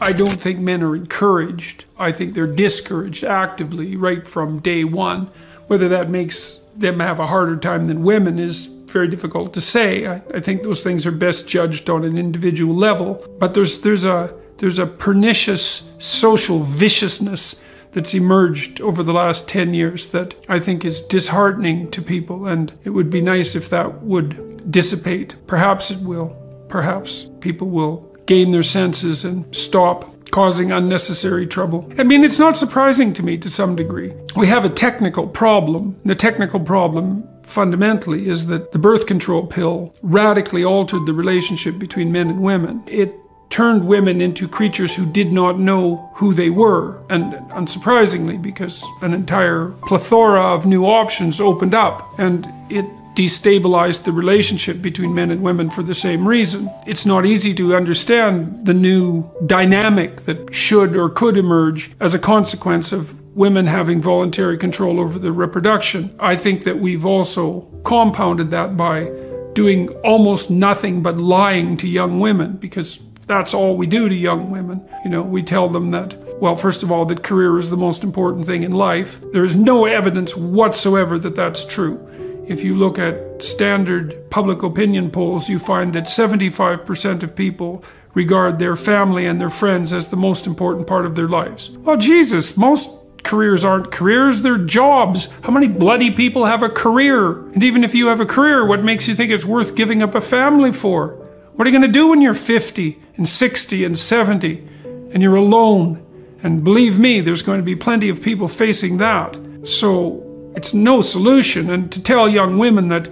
I don't think men are encouraged. I think they're discouraged actively right from day one. Whether that makes them have a harder time than women is very difficult to say. I think those things are best judged on an individual level. But there's a pernicious social viciousness that's emerged over the last 10 years that I think is disheartening to people, and it would be nice if that would dissipate. Perhaps it will. Perhaps people will gain their senses and stop causing unnecessary trouble. I mean, it's not surprising to me to some degree. We have a technical problem. The technical problem fundamentally is that the birth control pill radically altered the relationship between men and women. It turned women into creatures who did not know who they were. And unsurprisingly, because an entire plethora of new options opened up, and it destabilized the relationship between men and women for the same reason. It's not easy to understand the new dynamic that should or could emerge as a consequence of women having voluntary control over their reproduction. I think that we've also compounded that by doing almost nothing but lying to young women, because that's all we do to young women. You know, we tell them that, well, first of all, that career is the most important thing in life. There is no evidence whatsoever that that's true. If you look at standard public opinion polls, you find that 75% of people regard their family and their friends as the most important part of their lives. Well, Jesus, most careers aren't careers, they're jobs. How many bloody people have a career? And even if you have a career, what makes you think it's worth giving up a family for? What are you going to do when you're 50 and 60 and 70 and you're alone? And believe me, there's going to be plenty of people facing that. So it's no solution. And to tell young women that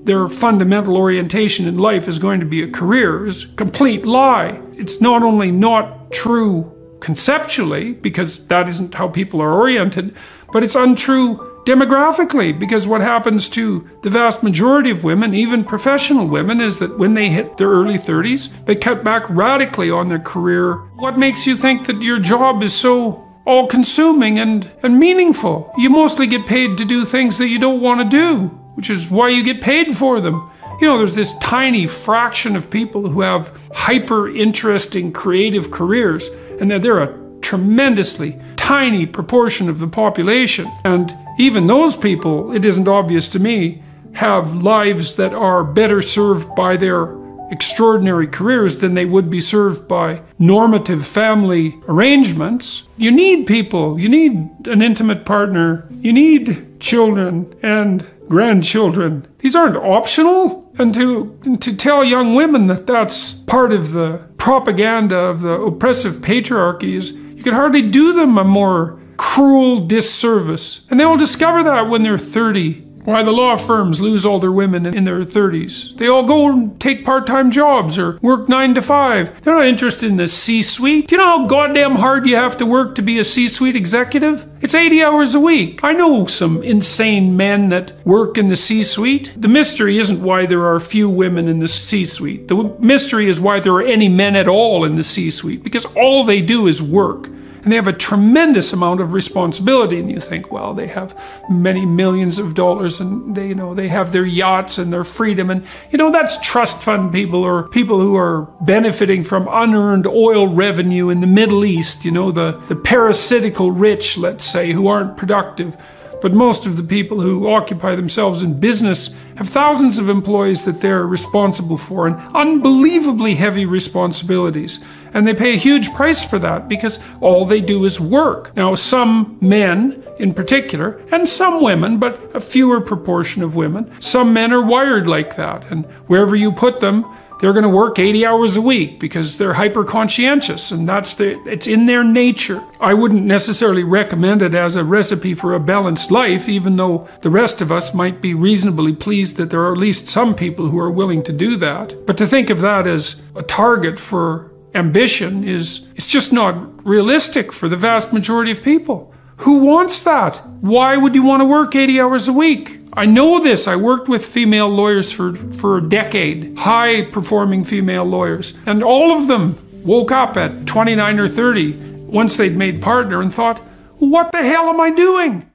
their fundamental orientation in life is going to be a career is a complete lie. It's not only not true conceptually, because that isn't how people are oriented, but it's untrue demographically, because what happens to the vast majority of women, even professional women, is that when they hit their early 30s, they cut back radically on their career. What makes you think that your job is so all-consuming and meaningful? You mostly get paid to do things that you don't want to do, which is why you get paid for them. You know, there's this tiny fraction of people who have hyper-interesting creative careers, and that they're a tremendously tiny proportion of the population. And even those people, it isn't obvious to me, have lives that are better served by their extraordinary careers than they would be served by normative family arrangements. You need people, you need an intimate partner, you need children and grandchildren. These aren't optional. And to tell young women that that's part of the propaganda of the oppressive patriarchy is, you could hardly do them a more cruel disservice. And they will discover that when they're 30. Why the law firms lose all their women in their 30s. They all go and take part-time jobs or work 9 to 5. They're not interested in the C-suite. Do you know how goddamn hard you have to work to be a C-suite executive? It's 80 hours a week. I know some insane men that work in the C-suite. The mystery isn't why there are few women in the C-suite. The mystery is why there are any men at all in the C-suite, because all they do is work. And they have a tremendous amount of responsibility. And you think, well, they have many millions of dollars and they have their yachts and their freedom. And, that's trust fund people or people who are benefiting from unearned oil revenue in the Middle East, the parasitical rich, let's say, who aren't productive. But most of the people who occupy themselves in business have thousands of employees that they're responsible for, and unbelievably heavy responsibilities. And they pay a huge price for that because all they do is work. Now, some men in particular, and some women, but a fewer proportion of women, some men are wired like that. And wherever you put them, they're going to work 80 hours a week because they're hyper-conscientious, and it's in their nature. I wouldn't necessarily recommend it as a recipe for a balanced life, even though the rest of us might be reasonably pleased that there are at least some people who are willing to do that. But to think of that as a target for ambition it's just not realistic for the vast majority of people. Who wants that? Why would you want to work 80 hours a week? I know this. I worked with female lawyers for a decade, high-performing female lawyers, and all of them woke up at 29 or 30 once they'd made partner and thought, what the hell am I doing?